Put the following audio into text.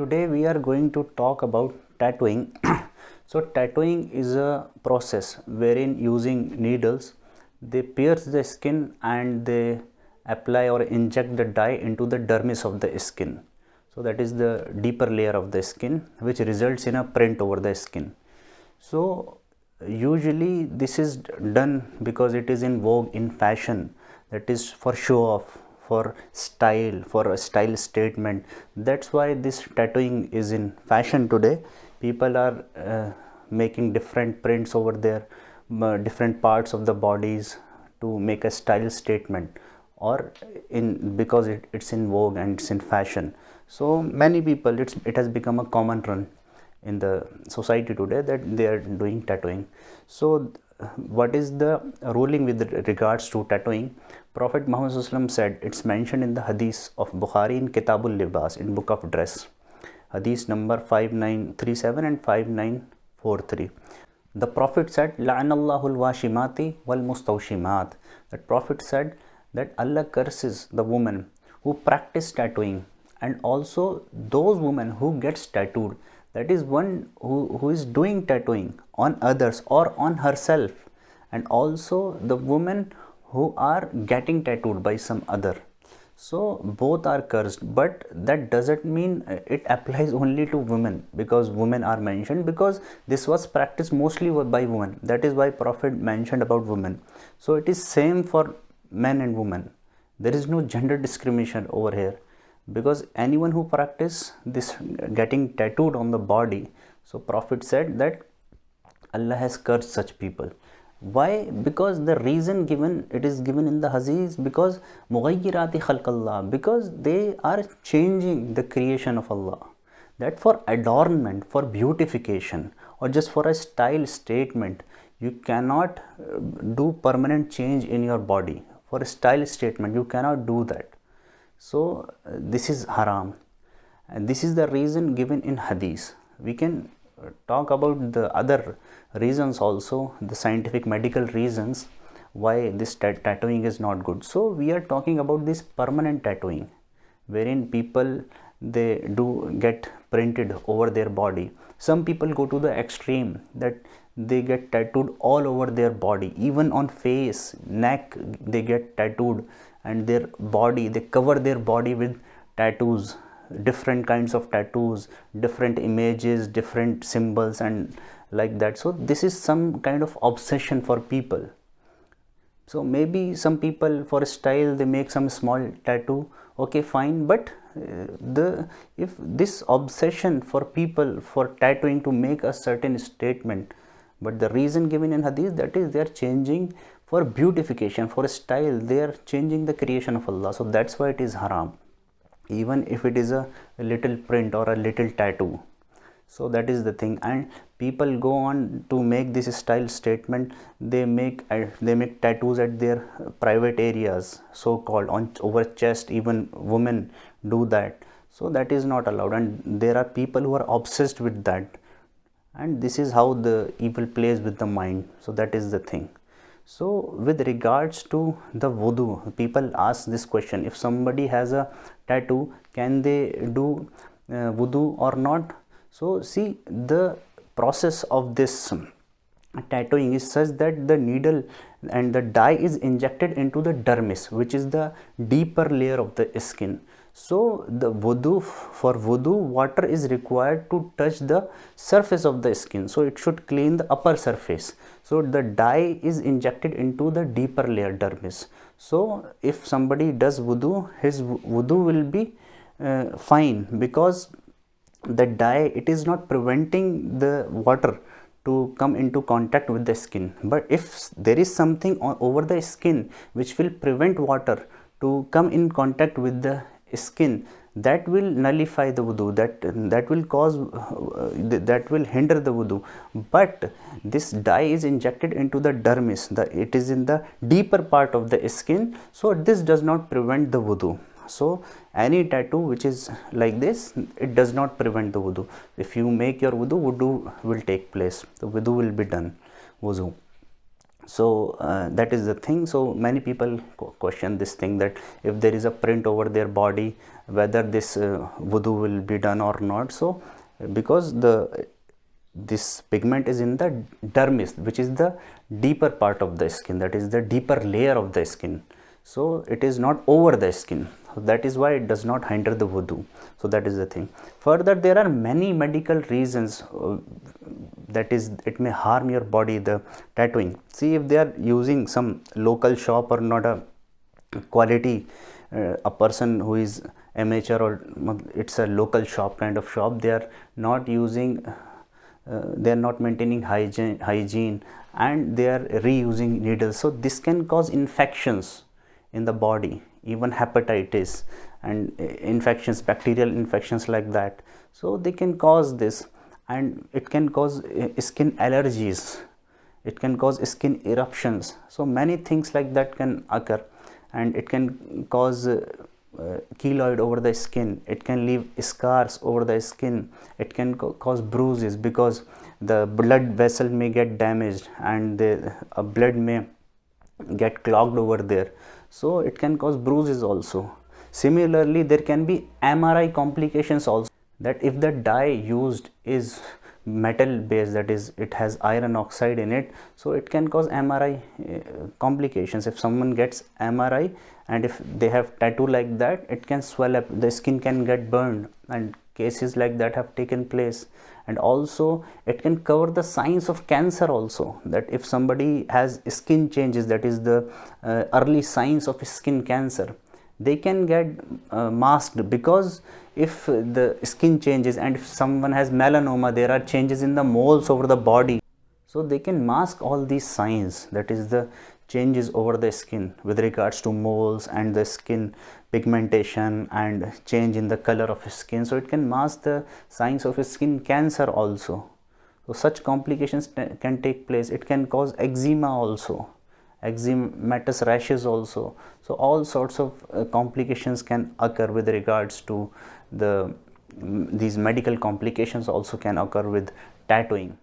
Today we are going to talk about tattooing. So tattooing is a process wherein using needles they pierce the skin and they apply or inject the dye into the dermis of the skin. So that is the deeper layer of the skin which results in a print over the skin. So usually this is done because it is in vogue, in fashion, that is for show off, for style, for a style statement. That's why this tattooing is in fashion today. People are making different prints over their different parts of the bodies to make a style statement, or in because it's in vogue and it's in fashion. So many people, it has become a common run in the society today that they are doing tattooing. So what is the ruling with regards to tattooing? Prophet Muhammad said, it's mentioned in the hadith of Bukhari in Kitabul Libas, in book of dress, hadith number 5937 and 5943. The Prophet said, La'anallahu al-washimati wal-mustawshimat. That Prophet said that Allah curses the woman who practice tattooing and also those women who gets tattooed. That is one who is doing tattooing on others or on herself, and also the women who are getting tattooed by some other. So both are cursed, but that doesn't mean it applies only to women, because women are mentioned, because this was practiced mostly by women. That is why Prophet mentioned about women. So it is same for men and women. There is no gender discrimination over here, because anyone who practice this getting tattooed on the body, so Prophet said that Allah has cursed such people. Why? Because the reason given, it is given in the hadith, because mughayyirati khalqallah, because they are changing the creation of Allah. That for adornment, for beautification, or just for a style statement, you cannot do permanent change in your body. For a style statement, you cannot do that. So this is haram, and this is the reason given in hadith. We can talk about the other reasons also, the scientific medical reasons why this tattooing is not good. So we are talking about this permanent tattooing, wherein people, they do get printed over their body. Some people go to the extreme that they get tattooed all over their body, even on face, neck, they get tattooed, and their body, they cover their body with tattoos, different kinds of tattoos, different images, different symbols, and like that. So this is some kind of obsession for people. So maybe some people, for style, they make some small tattoo, okay, fine, but if this obsession for people for tattooing to make a certain statement, but the reason given in hadith, that is they are changing for beautification, for style, they are changing the creation of Allah. So that's why it is haram, even if it is a little print or a little tattoo. So that is the thing. And people go on to make this style statement. They make tattoos at their private areas, so called, on over chest. Even women do that. So that is not allowed, and there are people who are obsessed with that, and this is how the evil plays with the mind. So that is the thing. So with regards to the wudu, people ask this question: if somebody has a tattoo, can they do wudu or not? So see, the process of this tattooing is such that the needle and the dye is injected into the dermis, which is the deeper layer of the skin. So the wudu, for wudu, water is required to touch the surface of the skin, so it should clean the upper surface. So the dye is injected into the deeper layer, dermis. So if somebody does wudu, his wudu will be fine, because the dye, it is not preventing the water to come into contact with the skin. But if there is something over the skin which will prevent water to come in contact with the skin, that will nullify the wudu, that will cause that will hinder the wudu. But this dye is injected into the dermis, it is in the deeper part of the skin, so this does not prevent the wudu. So any tattoo which is like this, it does not prevent the wudu. If you make your wudu will take place, the wudu will be done, wudu. So that is the thing. So many people question this thing, that if there is a print over their body, whether this wudu will be done or not. So because this pigment is in the dermis, which is the deeper part of the skin, that is the deeper layer of the skin. So it is not over the skin, so that is why it does not hinder the wudu. So that is the thing. Further, there are many medical reasons that is it may harm your body, the tattooing. See, if they are using some local shop or not a quality, a person who is amateur, or it's a local shop kind of shop, they are not using they are not maintaining hygiene, and they are reusing needles. So this can cause infections in the body, even hepatitis and infections, bacterial infections like that. So they can cause this, and it can cause skin allergies, it can cause skin eruptions. So many things like that can occur, and it can cause keloid over the skin, it can leave scars over the skin, it can cause bruises, because the blood vessel may get damaged, and the blood may get clogged over there. So it can cause bruises also. Similarly, there can be MRI complications also, that if the dye used is metal based, that is it has iron oxide in it, so it can cause MRI complications. If someone gets MRI and if they have tattoo like that, it can swell up, the skin can get burned, and cases like that have taken place. And also it can cover the signs of cancer also, that if somebody has skin changes, that is the early signs of skin cancer, they can get masked, because if the skin changes, and if someone has melanoma, there are changes in the moles over the body, so they can mask all these signs, that is the changes over the skin with regards to moles and the skin pigmentation and change in the color of skin. So it can mask the signs of skin cancer also. So such complications can take place. It can cause eczema also, eczematous rashes also. So all sorts of complications can occur with regards to these medical complications also can occur with tattooing.